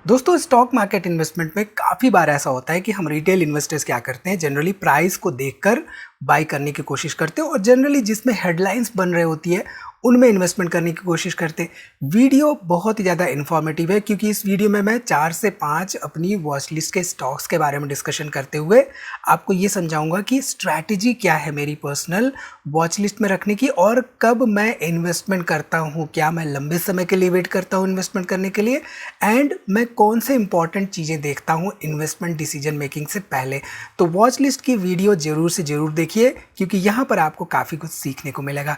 दोस्तों stock market investment में काफ़ी बार ऐसा होता है कि हम रिटेल इन्वेस्टर्स क्या करते हैं, जनरली प्राइस को देखकर बाई करने की कोशिश करते हैं और जनरली जिसमें हेडलाइंस बन रही होती है उनमें इन्वेस्टमेंट करने की कोशिश करते हैं। वीडियो बहुत ही ज़्यादा इन्फॉर्मेटिव है क्योंकि इस वीडियो में मैं 4 से 5 अपनी वॉच लिस्ट के स्टॉक्स के बारे में डिस्कशन करते हुए आपको ये समझाऊंगा कि स्ट्रैटेजी क्या है मेरी पर्सनल वॉच लिस्ट में रखने की और कब मैं इन्वेस्टमेंट करता हूँ, क्या मैं लंबे समय के लिए वेट करता हूँ इन्वेस्टमेंट करने के लिए, एंड मैं कौन से इंपॉर्टेंट चीज़ें देखता हूँ इन्वेस्टमेंट डिसीजन मेकिंग से पहले। तो वॉच लिस्ट की वीडियो जरूर से जरूर देखिए क्योंकि यहाँ पर आपको काफ़ी कुछ सीखने को मिलेगा।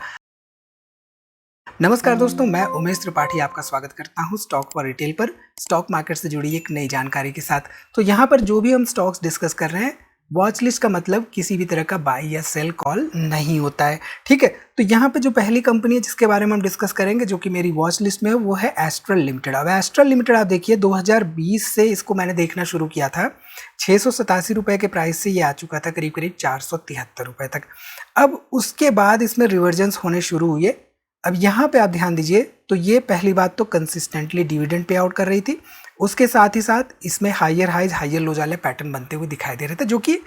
नमस्कार दोस्तों, मैं उमेश त्रिपाठी आपका स्वागत करता हूँ स्टॉक फॉर रिटेल पर, स्टॉक मार्केट से जुड़ी एक नई जानकारी के साथ। तो यहाँ पर जो भी हम स्टॉक्स डिस्कस कर रहे हैं, वॉच लिस्ट का मतलब किसी भी तरह का बाई या सेल कॉल नहीं होता है, ठीक है। तो यहाँ पे जो पहली कंपनी है जिसके बारे में हम डिस्कस करेंगे जो कि मेरी वॉच लिस्ट में है वो है एस्ट्रल लिमिटेड। अब एस्ट्रल लिमिटेड आप देखिए 2020 से इसको मैंने देखना शुरू किया था। 687 रुपये के प्राइस से ये आ चुका था करीब करीब 473 रुपये तक। अब उसके बाद इसमें रिवर्जेंस होने शुरू हुए। अब यहाँ पे आप ध्यान दीजिए तो ये पहली बात तो कंसिस्टेंटली डिविडेंड पे आउट कर रही थी, उसके साथ ही साथ इसमें हायर हाइज हायर लोज वाले पैटर्न बनते हुए दिखाई दे रहे थे जो कि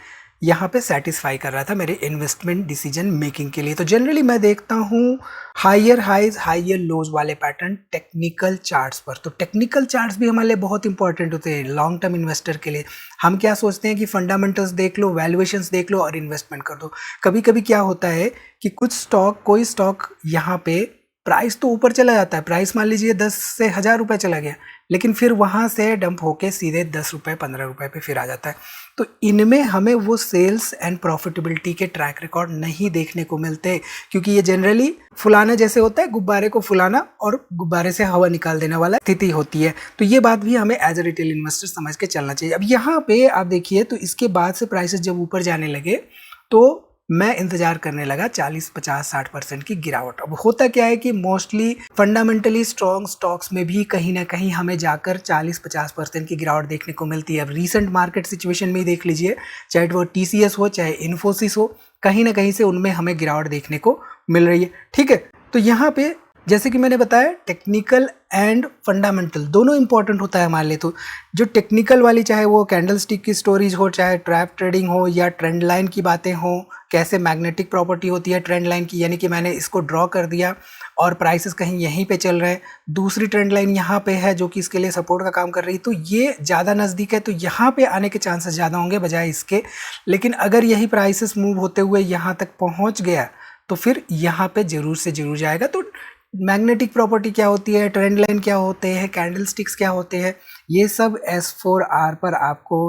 यहाँ पे सेटिस्फाई कर रहा था मेरे इन्वेस्टमेंट डिसीजन मेकिंग के लिए। तो जनरली मैं देखता हूँ हायर हाइज हायर लोज वाले पैटर्न टेक्निकल चार्ट्स पर। तो टेक्निकल चार्ट्स भी हमारे लिए बहुत इंपॉर्टेंट होते हैं लॉन्ग टर्म इन्वेस्टर के लिए। हम क्या सोचते हैं कि फंडामेंटल्स देख लो, वैल्यूएशंस देख लो और इन्वेस्टमेंट कर दो। कभी कभी क्या होता है कि कोई स्टॉक यहाँ पे प्राइस तो ऊपर चला जाता है, प्राइस मान लीजिए 10 से 1000 रुपये चला गया, लेकिन फिर वहाँ से डंप होके सीधे 10 रुपये 15 रुपये पे फिर आ जाता है। तो इनमें हमें वो सेल्स एंड प्रॉफिटेबिलिटी के ट्रैक रिकॉर्ड नहीं देखने को मिलते क्योंकि ये जनरली फुलाना जैसे होता है, गुब्बारे को फुलाना और गुब्बारे से हवा निकाल देने वाला स्थिति होती है। तो ये बात भी हमें एज ए रिटेल इन्वेस्टर समझ के चलना चाहिए। अब यहाँ पे आप देखिए तो इसके बाद से प्राइसेस जब ऊपर जाने लगे तो मैं इंतजार करने लगा 40, 50, 60% की गिरावट। अब होता क्या है कि मोस्टली फंडामेंटली स्ट्रॉन्ग स्टॉक्स में भी कहीं ना कहीं हमें जाकर 40-50% की गिरावट देखने को मिलती है। अब रीसेंट मार्केट सिचुएशन में ही देख लीजिए, चाहे वो TCS हो चाहे इन्फोसिस हो, कहीं ना कहीं से उनमें हमें गिरावट देखने को मिल रही है, ठीक है। तो यहाँ पे जैसे कि मैंने बताया टेक्निकल एंड फंडामेंटल दोनों इंपॉर्टेंट होता है हमारे लिए। तो जो टेक्निकल वाली, चाहे वो कैंडल स्टिक की स्टोरीज हो, चाहे ट्रैप ट्रेडिंग हो या ट्रेंड लाइन की बातें हो, कैसे मैग्नेटिक प्रॉपर्टी होती है ट्रेंड लाइन की, यानी कि मैंने इसको ड्रॉ कर दिया और प्राइसेस कहीं यहीं पे चल रहे हैं, दूसरी ट्रेंड लाइन यहाँ पे है जो कि इसके लिए सपोर्ट का काम कर रही है, तो ये ज़्यादा नज़दीक है तो यहाँ पे आने के चांसेस ज़्यादा होंगे बजाय इसके। लेकिन अगर यही प्राइसेस मूव होते हुए यहाँ तक पहुँच गया तो फिर यहाँ पे ज़रूर से ज़रूर जाएगा। तो मैग्नेटिक प्रॉपर्टी क्या होती है, ट्रेंड लाइन क्या होते हैं, कैंडल स्टिक्स क्या होते हैं, ये सब S4R पर आपको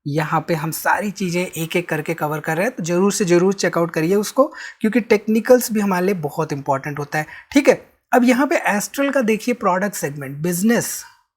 यहाँ पे हम सारी चीज़ें एक एक करके कवर कर रहे हैं। तो ज़रूर से ज़रूर चेकआउट करिए उसको क्योंकि टेक्निकल्स भी हमारे लिए बहुत इंपॉर्टेंट होता है, ठीक है। अब यहाँ पे एस्ट्रल का देखिए प्रोडक्ट सेगमेंट,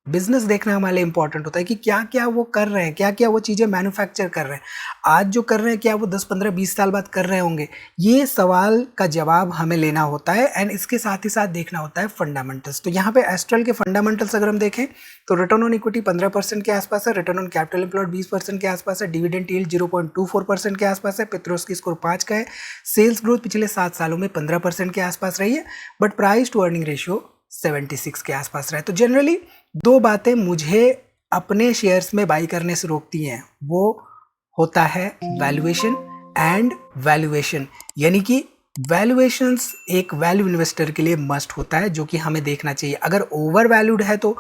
बिजनेस देखना हमारे लिए इंपॉर्टेंट होता है कि क्या क्या वो कर रहे हैं, क्या क्या वो चीज़ें मैन्युफैक्चर कर रहे हैं, आज जो कर रहे हैं क्या वो 10, 15, 20 साल बाद कर रहे होंगे। ये सवाल का जवाब हमें लेना होता है एंड इसके साथ ही साथ देखना होता है फंडामेंटल्स। तो यहाँ पे एस्ट्रल के फंडामेंटल्स अगर हम देखें तो रिटर्न ऑन इक्विटी 15% के आसपास है, रिटर्न ऑन कैपिटल एम्प्लॉयड 20% के आसपास है, डिविडेंड यील्ड 0.24% के आसपास है, पेट्रोस की स्कोर 5 का है, सेल्स ग्रोथ पिछले 7 सालों में 15% के आसपास रही है, but price to earning ratio 76 के आसपास रहे। तो जनरली दो बातें मुझे अपने शेयर्स में बाई करने से रोकती हैं, वो होता है वैल्यूएशन एंड वैल्यूएशन, यानी कि वैल्यूएशंस एक वैल्यू इन्वेस्टर के लिए मस्ट होता है जो कि हमें देखना चाहिए। अगर ओवर वैल्यूड है तो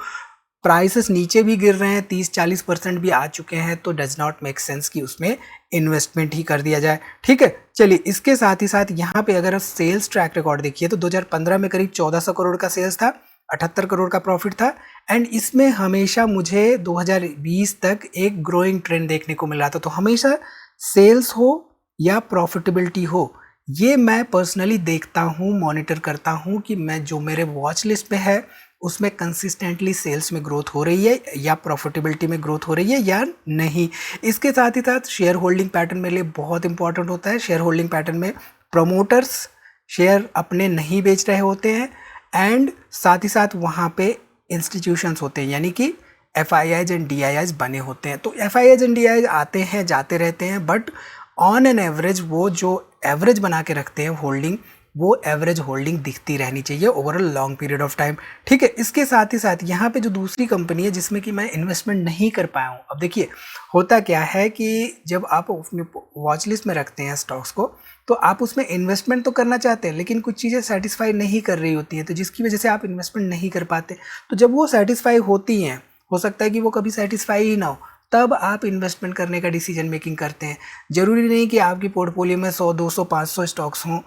प्राइसेस नीचे भी गिर रहे हैं, 30-40% भी आ चुके हैं, तो डज नॉट मेक सेंस कि उसमें इन्वेस्टमेंट ही कर दिया जाए, ठीक है। चलिए इसके साथ ही साथ यहाँ पे अगर सेल्स ट्रैक रिकॉर्ड देखिए तो 2015 में करीब 1400 करोड़ का सेल्स था, 78 करोड़ का प्रॉफिट था एंड इसमें हमेशा मुझे 2020 तक एक ग्रोइंग ट्रेंड देखने को मिल रहा था। तो हमेशा सेल्स हो या प्रॉफिटेबिलिटी हो, ये मैं पर्सनली देखता हूँ, मॉनिटर करता हूँ कि मैं जो मेरे वॉच लिस्ट पे है उसमें कंसिस्टेंटली सेल्स में ग्रोथ हो रही है या प्रॉफिटेबिलिटी में ग्रोथ हो रही है या नहीं। इसके साथ ही साथ शेयर होल्डिंग पैटर्न मेरे लिए बहुत इंपॉर्टेंट होता है। शेयर होल्डिंग पैटर्न में प्रमोटर्स शेयर अपने नहीं बेच रहे होते हैं एंड साथ ही साथ वहाँ पे इंस्टीट्यूशंस होते हैं, यानी कि FIIs एंड DIIs बने होते हैं। तो FIIs एंड DIIs आते हैं जाते रहते हैं, बट ऑन एन एवरेज वो जो एवरेज बना के रखते हैं होल्डिंग वो एवरेज होल्डिंग दिखती रहनी चाहिए over a long period of time. ठीक है, इसके साथ ही साथ यहाँ पे जो दूसरी कंपनी है जिसमें कि मैं इन्वेस्टमेंट नहीं कर पाया हूँ, अब देखिए होता क्या है कि जब आप अपने वॉच लिस्ट में रखते हैं स्टॉक्स को, तो आप उसमें इन्वेस्टमेंट तो करना चाहते हैं लेकिन कुछ चीज़ें सेटिस्फाई नहीं कर रही होती हैं, तो जिसकी वजह से आप इन्वेस्टमेंट नहीं कर पाते। तो जब वो सेटिस्फाई होती हैं, हो सकता है कि वो कभी सेटिस्फाई ही ना हो, तब आप इन्वेस्टमेंट करने का डिसीजन मेकिंग करते हैं। जरूरी नहीं कि आपकी पोर्टफोलियो में 100, 200, 500 स्टॉक्स हों,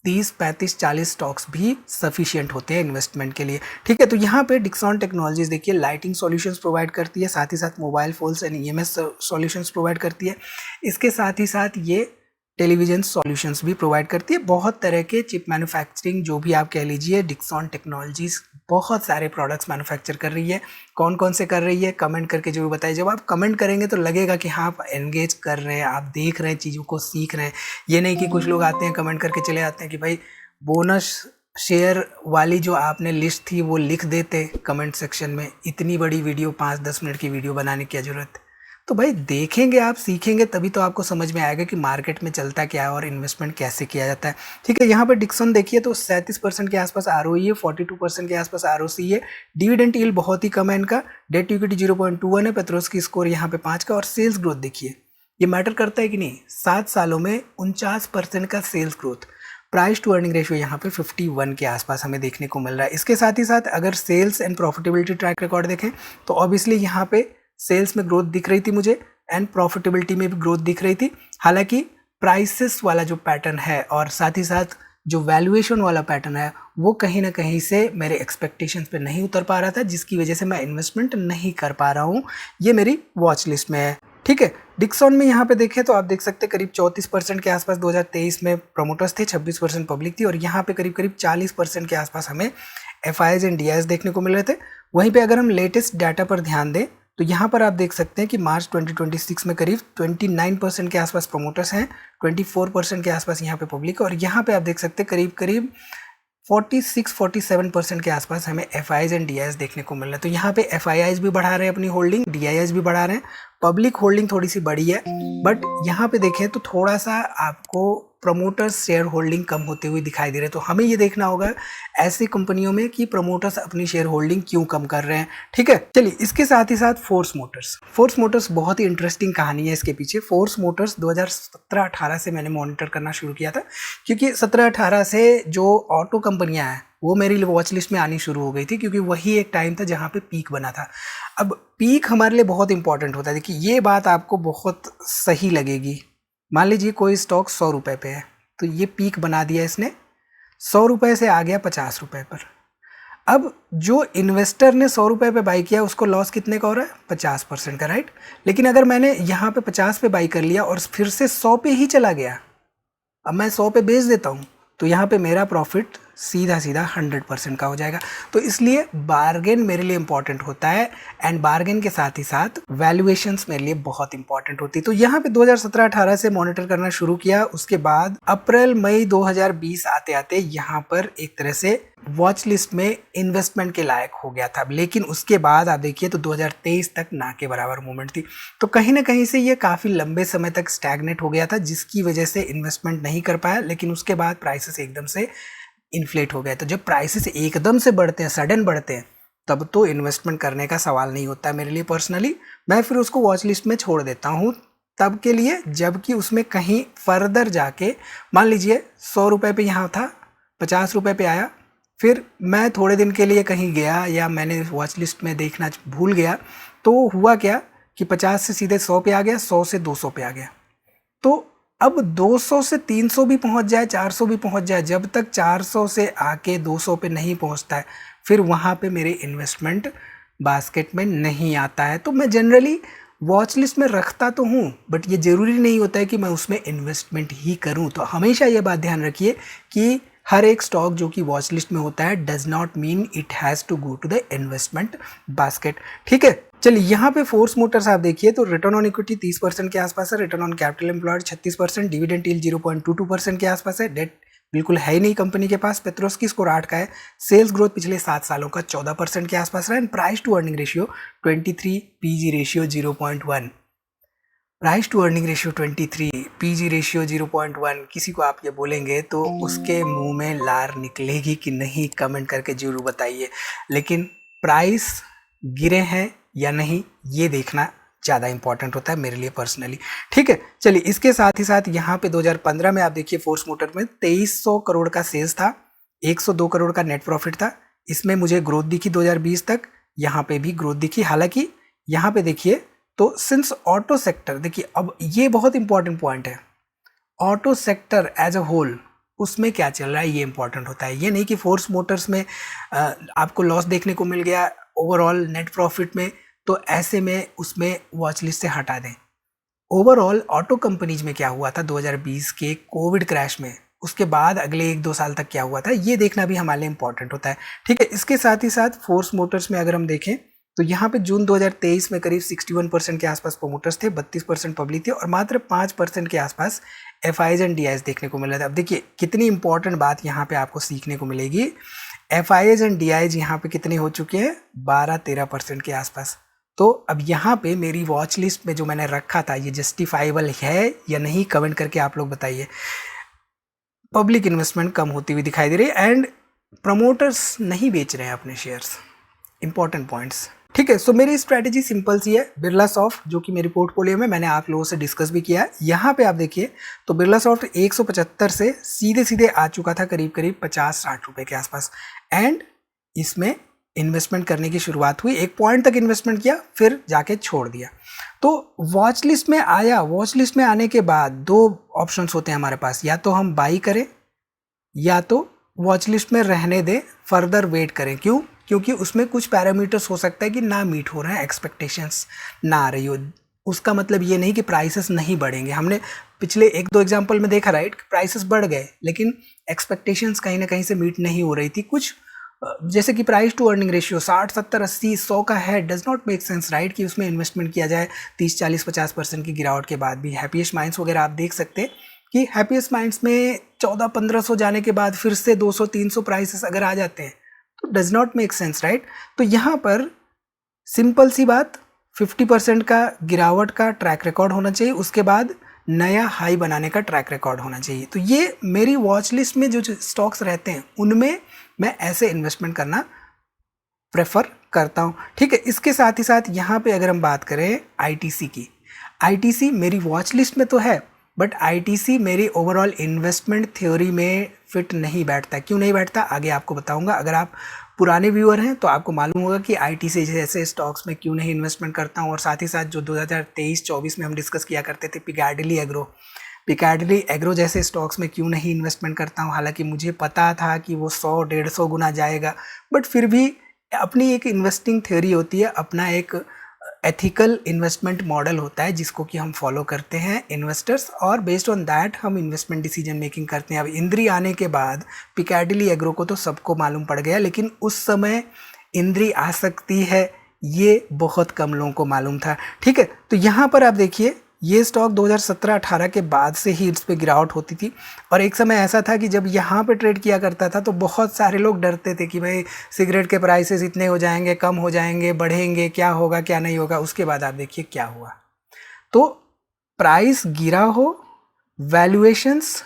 30, 35, 40 स्टॉक्स भी सफिशिएंट होते हैं इन्वेस्टमेंट के लिए। ठीक है, तो यहाँ पे डिक्सॉन टेक्नोलॉजीज देखिए लाइटिंग सॉल्यूशंस प्रोवाइड करती है, साथ ही साथ mobile phones and EMS solutions provide करती है। इसके साथ ही साथ ये टेलीविजन सॉल्यूशंस भी प्रोवाइड करती है। बहुत तरह के चिप मैन्युफैक्चरिंग जो भी आप कह लीजिए, डिक्सॉन टेक्नोलॉजीज बहुत सारे प्रोडक्ट्स मैन्युफैक्चर कर रही है। कौन कौन से कर रही है कमेंट करके जरूर बताइए। जब आप कमेंट करेंगे तो लगेगा कि हाँ आप एंगेज कर रहे हैं, आप देख रहे हैं, चीज़ों को सीख रहे हैं। ये नहीं कि कुछ लोग आते हैं कमेंट करके चले जाते हैं कि भाई बोनस शेयर वाली जो आपने लिस्ट थी वो लिख देते कमेंट सेक्शन में, इतनी बड़ी वीडियो 5-10 मिनट की वीडियो बनाने की क्या जरूरत है। तो भाई देखेंगे आप, सीखेंगे, तभी तो आपको समझ में आएगा कि मार्केट में चलता क्या है और इन्वेस्टमेंट कैसे किया जाता है। ठीक है, यहाँ पर डिक्सन देखिए तो 37% के आसपास आरओई है, 42% के आसपास आरओसी है। डिविडेंड यील्ड बहुत ही कम है इनका, डेट टू इक्विटी 0.21 है, पेट्रोस की स्कोर यहाँ पे 5 का। और सेल्स ग्रोथ देखिए, ये मैटर करता है कि नहीं, 7 सालों में 49% का sales growth. Price to earning ratio यहाँ पे 51 के आसपास हमें देखने को मिल रहा है। इसके साथ ही साथ अगर sales and profitability track record देखें तो ऑब्वियसली यहाँ पे सेल्स में ग्रोथ दिख रही थी मुझे एंड प्रॉफिटेबिलिटी में भी ग्रोथ दिख रही थी। हालांकि प्राइसेस वाला जो पैटर्न है और साथ ही साथ जो वैल्यूएशन वाला पैटर्न है वो कहीं ना कहीं से मेरे एक्सपेक्टेशंस पे नहीं उतर पा रहा था, जिसकी वजह से मैं इन्वेस्टमेंट नहीं कर पा रहा हूँ। ये मेरी वॉच लिस्ट में है। ठीक है, डिक्सॉन में यहाँ पे देखें तो आप देख सकते हैं करीब 34% के आसपास 2023 में प्रमोटर्स थे, 26% पब्लिक थी, और यहाँ पे करीब 40% के आसपास हमें एफआईज एंड डीआईएस देखने को मिल रहे थे। वहीं पे अगर हम लेटेस्ट डाटा पर ध्यान दें तो यहाँ पर आप देख सकते हैं कि मार्च 2026 में करीब 29% के आसपास प्रमोटर्स हैं, 24% के आसपास यहाँ पे पब्लिक, और यहाँ पे आप देख सकते हैं करीब 46-47% के आसपास हमें एफआईज एंड डीआईएस देखने को मिल रहा है। तो यहाँ पे एफआईआईज भी बढ़ा रहे हैं अपनी होल्डिंग, डीआईएस भी बढ़ा रहे हैं, पब्लिक होल्डिंग थोड़ी सी बड़ी है, बट यहाँ पे देखें तो थोड़ा सा आपको प्रमोटर्स शेयर होल्डिंग कम होते हुए दिखाई दे रहे हैं। तो हमें ये देखना होगा ऐसी कंपनियों में कि प्रमोटर्स अपनी शेयर होल्डिंग क्यों कम कर रहे हैं। ठीक है, चलिए इसके साथ ही साथ फोर्स मोटर्स बहुत ही इंटरेस्टिंग कहानी है इसके पीछे। फोर्स मोटर्स 2017-18 से मैंने मॉनिटर करना शुरू किया था, क्योंकि 17-18 से जो ऑटो कंपनियां हैं वो मेरी वॉच लिस्ट में आनी शुरू हो गई थी, क्योंकि वही एक टाइम था जहाँ पे पीक बना था। अब पीक हमारे लिए बहुत इंपॉर्टेंट होता है। देखिए ये बात आपको बहुत सही लगेगी, मान लीजिए कोई स्टॉक 100 रुपये पे है, तो ये पीक बना दिया इसने, 100 रुपये से आ गया 50 रुपये पर। अब जो इन्वेस्टर ने 100 रुपये पे बाई किया उसको लॉस कितने का हो रहा है, 50% का, राइट। लेकिन अगर मैंने यहाँ पे 50 पे बाई कर लिया और फिर से 100 पे ही चला गया, अब मैं 100 पे बेच देता हूँ, तो यहाँ पे मेरा प्रॉफिट सीधा 100% का हो जाएगा। तो इसलिए बार्गेन मेरे लिए इंपॉर्टेंट होता है, एंड बार्गेन के साथ ही साथ वैल्यूएशंस मेरे लिए बहुत इंपॉर्टेंट होती है। तो यहाँ पे 2017-18 से मॉनिटर करना शुरू किया, उसके बाद अप्रैल मई 2020 आते आते यहाँ पर एक तरह से वॉच लिस्ट में इन्वेस्टमेंट के लायक हो गया था। लेकिन उसके बाद आप देखिए तो 2023 तक ना के बराबर मूवमेंट थी। तो कहीं ना कहीं से ये काफ़ी लंबे समय तक स्टैग्नेट हो गया था, जिसकी वजह से इन्वेस्टमेंट नहीं कर पाया। लेकिन उसके बाद प्राइसेस एकदम से इन्फ्लेट हो गए। तो जब प्राइसेस एकदम से बढ़ते हैं, सडन बढ़ते हैं, तब तो इन्वेस्टमेंट करने का सवाल नहीं होता है मेरे लिए पर्सनली। मैं फिर उसको वॉच लिस्ट में छोड़ देता हूँ तब के लिए, जबकि उसमें कहीं फर्दर जाके मान लीजिए 100 रुपये पे यहाँ था, 50 रुपये पे आया, फिर मैं थोड़े दिन के लिए कहीं गया या मैंने वॉच लिस्ट में देखना भूल गया, तो हुआ क्या कि 50 से सीधे 100 पे आ गया, 100 से 200 पे आ गया। तो अब 200 से 300 भी पहुंच जाए, 400 भी पहुंच जाए, जब तक 400 से आके 200 पे नहीं पहुंचता है, फिर वहाँ पे मेरे इन्वेस्टमेंट बास्केट में नहीं आता है। तो मैं जनरली वॉच लिस्ट में रखता तो हूँ, बट ये ज़रूरी नहीं होता है कि मैं उसमें इन्वेस्टमेंट ही करूँ। तो हमेशा ये बात ध्यान रखिए कि हर एक स्टॉक जो कि वॉच लिस्ट में होता है does not mean it has to go to the investment basket. ठीक है, चलिए यहाँ पे फोर्स मोटर्स आप देखिए तो रिटर्न ऑन इक्विटी 30% के आसपास है, return on capital employed 36%, dividend yield 0.22% के आसपास है, डेट बिल्कुल है ही नहीं कंपनी के पास, पेट्रोस की स्कोर 8 का है, सेल्स ग्रोथ पिछले 7 सालों का 14% के आसपास रहा, and price to earning ratio 23, PG ratio 0.1। Price to earning ratio 23, PG ratio 0.1, किसी को आप ये बोलेंगे तो उसके मुंह में लार निकलेगी कि नहीं, कमेंट करके जरूर बताइए। लेकिन प्राइस गिरे हैं या नहीं ये देखना ज़्यादा इंपॉर्टेंट होता है मेरे लिए पर्सनली। ठीक है, चलिए इसके साथ ही साथ यहाँ पे 2015 में आप देखिए फोर्स मोटर में 2300 करोड़ का सेल्स था, 102 करोड़ का नेट प्रॉफिट था। इसमें मुझे ग्रोथ दिखी 2020 तक, यहाँ पे भी ग्रोथ दिखी। हालांकि यहाँ पे देखिए तो सिंस ऑटो सेक्टर, देखिए अब ये बहुत इंपॉर्टेंट पॉइंट है, auto sector as a whole उसमें क्या चल रहा है ये इंपॉर्टेंट होता है। ये नहीं कि फोर्स मोटर्स में आपको लॉस देखने को मिल गया ओवरऑल नेट प्रॉफिट में, तो ऐसे में उसमें वॉच लिस्ट से हटा दें। ओवरऑल ऑटो कंपनीज में क्या हुआ था 2020 के कोविड क्रैश में, उसके बाद अगले 1-2 साल तक क्या हुआ था ये देखना भी हमारे लिए इंपॉर्टेंट होता है। ठीक है, इसके साथ ही साथ फोर्स मोटर्स में अगर हम देखें तो यहाँ पे जून 2023 में करीब 61% के आसपास प्रोमोटर्स थे, 32% पब्लिक थे और मात्र 5% के आसपास एफआईज एंड डीआईज देखने को मिला था। अब देखिए कितनी इंपॉर्टेंट बात यहाँ पे आपको सीखने को मिलेगी। एफआईज एंड डीआईज यहाँ पे कितने हो चुके हैं, 12-13% के आसपास। तो अब यहाँ पे मेरी वॉच लिस्ट में जो मैंने रखा था ये जस्टिफाइबल है या नहीं, कमेंट करके आप लोग बताइए। पब्लिक इन्वेस्टमेंट कम होती हुई दिखाई दे रही है एंड प्रमोटर्स नहीं बेच रहे हैं अपने शेयर्स। Important points. ठीक है, सो मेरी स्ट्रैटेजी सिंपल सी है। बिरला सॉफ्ट जो कि मेरी पोर्टफोलियो में मैंने आप लोगों से डिस्कस भी किया है, यहाँ पे आप देखिए तो बिरला सॉफ्ट 175 से सीधे सीधे आ चुका था करीब करीब 50-60 रुपए के आसपास एंड इसमें इन्वेस्टमेंट करने की शुरुआत हुई। एक पॉइंट तक इन्वेस्टमेंट किया फिर जाके छोड़ दिया। तो वॉच लिस्ट में आया, वॉच लिस्ट में आने के बाद दो ऑप्शंस होते हैं हमारे पास, या तो हम बाई करें या तो वॉच लिस्ट में रहने दें, फर्दर वेट करें। क्यों? क्योंकि उसमें कुछ पैरामीटर्स हो सकता है कि ना मीट हो रहे हैं, एक्सपेक्टेशंस ना आ रही हो। उसका मतलब ये नहीं कि प्राइसेस नहीं बढ़ेंगे। हमने पिछले 1-2 एग्जांपल में देखा राइट, प्राइसेस बढ़ गए लेकिन एक्सपेक्टेशंस कहीं ना कहीं से मीट नहीं हो रही थी। कुछ जैसे कि प्राइस टू अर्निंग रेशियो 60, 70, 80, 100 का है, does not make sense right कि उसमें इन्वेस्टमेंट किया जाए 30, 40, 50% की गिरावट के बाद भी। हैप्पीएस्ट माइंड्स वगैरह आप देख सकते हैं कि हैप्पीएस्ट माइंड्स में 1400-1500 जाने के बाद फिर से 200-300 प्राइसेस अगर आ जाते हैं तो does not make sense right. तो यहाँ पर सिंपल सी बात, 50% का गिरावट का ट्रैक रिकॉर्ड होना चाहिए, उसके बाद नया हाई बनाने का ट्रैक रिकॉर्ड होना चाहिए। तो ये मेरी वॉच लिस्ट में जो स्टॉक्स रहते हैं उनमें मैं ऐसे इन्वेस्टमेंट करना प्रेफर करता हूँ। ठीक है, इसके साथ ही साथ यहाँ पे अगर हम बात करें आईटीसी की, आईटीसी मेरी वॉच लिस्ट में तो है बट आईटीसी मेरी ओवरऑल इन्वेस्टमेंट थ्योरी में फिट नहीं बैठता। क्यों नहीं बैठता आगे आपको बताऊंगा। अगर आप पुराने व्यूअर हैं तो आपको मालूम होगा कि आईटीसी जैसे स्टॉक्स में क्यों नहीं इन्वेस्टमेंट करता हूँ। और साथ ही साथ जो 2023-24 में हम डिस्कस किया करते थे पिकार्डिली एग्रो जैसे स्टॉक्स में क्यों नहीं इन्वेस्टमेंट करता हूँ। हालांकि मुझे पता था कि वो 100-150 गुना जाएगा बट फिर भी अपनी एक इन्वेस्टिंग थ्योरी होती है, अपना एक एथिकल इन्वेस्टमेंट मॉडल होता है जिसको कि हम फॉलो करते हैं इन्वेस्टर्स, और बेस्ड ऑन दैट हम इन्वेस्टमेंट डिसीजन मेकिंग करते हैं। अब इंद्री आने के बाद पिकार्डिली एग्रो को तो सबको मालूम पड़ गया, लेकिन उस समय इंद्री आ सकती है ये बहुत कम लोगों को मालूम था। ठीक है, तो यहाँ पर आप देखिए ये स्टॉक 2017-18 के बाद से ही इस पे गिरावट होती थी और एक समय ऐसा था कि जब यहाँ पे ट्रेड किया करता था तो बहुत सारे लोग डरते थे कि भाई सिगरेट के प्राइसेस इतने हो जाएंगे, कम हो जाएंगे, बढ़ेंगे, क्या होगा क्या नहीं होगा। उसके बाद आप देखिए क्या हुआ। तो प्राइस गिरा हो, वैल्यूएशंस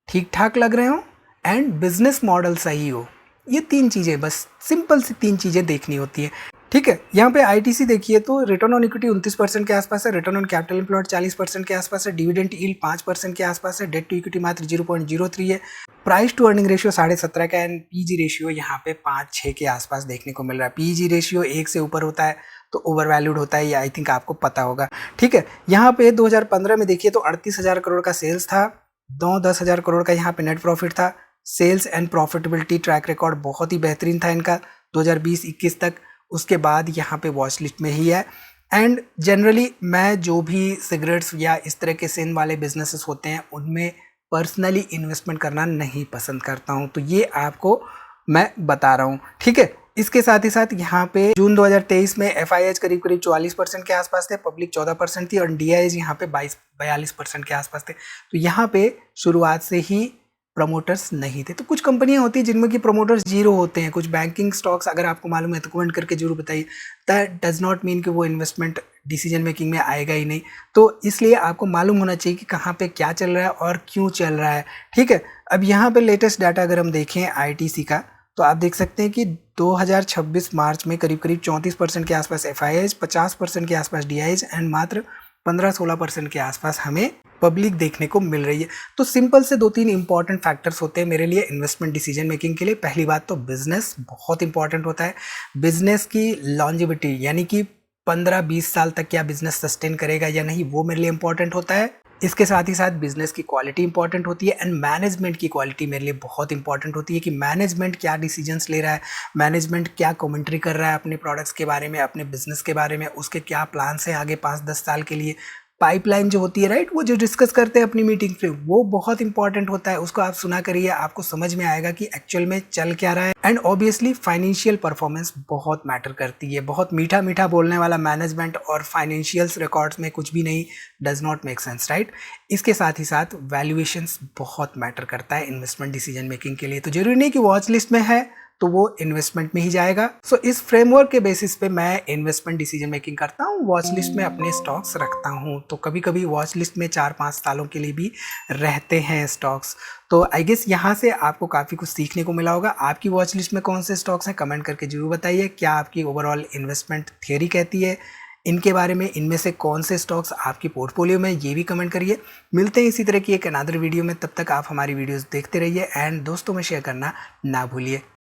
ठीक ठाक लग रहे हो एंड बिजनेस मॉडल सही हो, ये 3 चीज़ें, बस सिंपल सी 3 चीज़ें देखनी होती है। ठीक है, यहाँ पे आईटीसी देखिए तो रिटर्न ऑन इक्विटी 29% के आसपास है, रिटर्न ऑन कैपिटल एम्प्लॉयड 40% के आसपास है, डिविडेंड यील्ड 5% के आसपास है, डेट टू इक्विटी मात्र 0.03 है, प्राइस टू अर्निंग रेशियो 17.5 का एंड पीजी रेशियो यहाँ पे 5-6 के आसपास देखने को मिल रहा है। पीजी रेशियो 1 से ऊपर होता है तो ओवर वैल्यूड होता है, ये आई थिंक आपको पता होगा। ठीक है, यहाँ पे 2015 में देखिए तो 38,000 करोड़ का सेल्स था, 9-10 हज़ार करोड़ का यहाँ पे नेट प्रॉफिट था। Sales and profitability track record बहुत ही बेहतरीन था इनका 2020-21 तक। उसके बाद यहाँ पे वॉच लिस्ट में ही है एंड जनरली मैं जो भी सिगरेट्स या इस तरह के सेन वाले बिजनेसेस होते हैं उनमें पर्सनली इन्वेस्टमेंट करना नहीं पसंद करता हूँ, तो ये आपको मैं बता रहा हूँ। ठीक है, इसके साथ ही साथ यहाँ पे जून 2023 में एफआईएच करीब 44% के आसपास थे, पब्लिक 14% थी और डीआईएच यहाँ पे 42% के आसपास थे। तो यहाँ पे शुरुआत से ही प्रमोटर्स नहीं थे। तो कुछ कंपनियां होती हैं जिनमें कि प्रमोटर्स 0 होते हैं, कुछ बैंकिंग स्टॉक्स अगर आपको मालूम है तो कमेंट करके जरूर बताइए। दैट डज नॉट मीन कि वो इन्वेस्टमेंट डिसीजन मेकिंग में आएगा ही नहीं। तो इसलिए आपको मालूम होना चाहिए कि कहाँ पे क्या चल रहा है और क्यों चल रहा है, ठीक है। अब यहाँ पे लेटेस्ट डाटा अगर हम देखें आईटीसी का, तो आप देख सकते हैं कि 2026 मार्च में करीब करीब 34% के आसपास एफआईआईज, 50% के आसपास डीआईज एंड मात्र 15-16% के आसपास हमें पब्लिक देखने को मिल रही है। तो सिंपल से 2-3 इंपॉर्टेंट फैक्टर्स होते हैं मेरे लिए इन्वेस्टमेंट डिसीजन मेकिंग के लिए। पहली बात तो बिजनेस बहुत इंपॉर्टेंट होता है, बिजनेस की लॉन्जिविटी यानी कि 15-20 साल तक क्या बिजनेस सस्टेन करेगा या नहीं, वो मेरे लिए इंपॉर्टेंट होता है। इसके साथ ही साथ बिजनेस की क्वालिटी इंपॉर्टेंट होती है एंड मैनेजमेंट की क्वालिटी मेरे लिए बहुत इंपॉर्टेंट होती है कि मैनेजमेंट क्या डिसीजंस ले रहा है, मैनेजमेंट क्या कमेंट्री कर रहा है अपने प्रोडक्ट्स के बारे में, अपने बिजनेस के बारे में, उसके क्या प्लान्स हैं आगे 5-10 साल के लिए। पाइपलाइन जो होती है राइट, वो जो डिस्कस करते हैं अपनी मीटिंग पे, वो बहुत इंपॉर्टेंट होता है। उसको आप सुना करिए, आपको समझ में आएगा कि एक्चुअल में चल क्या रहा है। एंड ऑब्वियसली फाइनेंशियल परफॉर्मेंस बहुत मैटर करती है। बहुत मीठा मीठा बोलने वाला मैनेजमेंट और फाइनेंशियल्स रिकॉर्ड्स में कुछ भी नहीं, does not make sense right. इसके साथ ही साथ वैल्यूएशंस बहुत मैटर करता है इन्वेस्टमेंट डिसीजन मेकिंग के लिए। तो जरूरी नहीं कि वॉच लिस्ट में है तो वो इन्वेस्टमेंट में ही जाएगा। सो इस फ्रेमवर्क के बेसिस पे मैं इन्वेस्टमेंट डिसीजन मेकिंग करता हूँ, वॉच लिस्ट में अपने स्टॉक्स रखता हूँ। तो कभी कभी वॉच लिस्ट में 4-5 सालों के लिए भी रहते हैं स्टॉक्स। तो आई गेस यहाँ से आपको काफ़ी कुछ सीखने को मिला होगा। आपकी वॉच लिस्ट में कौन से स्टॉक्स हैं, कमेंट करके जरूर बताइए। क्या आपकी ओवरऑल इन्वेस्टमेंट थियरी कहती है इनके बारे में, इनमें से कौन से स्टॉक्स आपकी पोर्टफोलियो में, ये भी कमेंट करिए। मिलते हैं इसी तरह की एक अनदर वीडियो में, तब तक आप हमारी वीडियोस देखते रहिए एंड दोस्तों में शेयर करना ना भूलिए।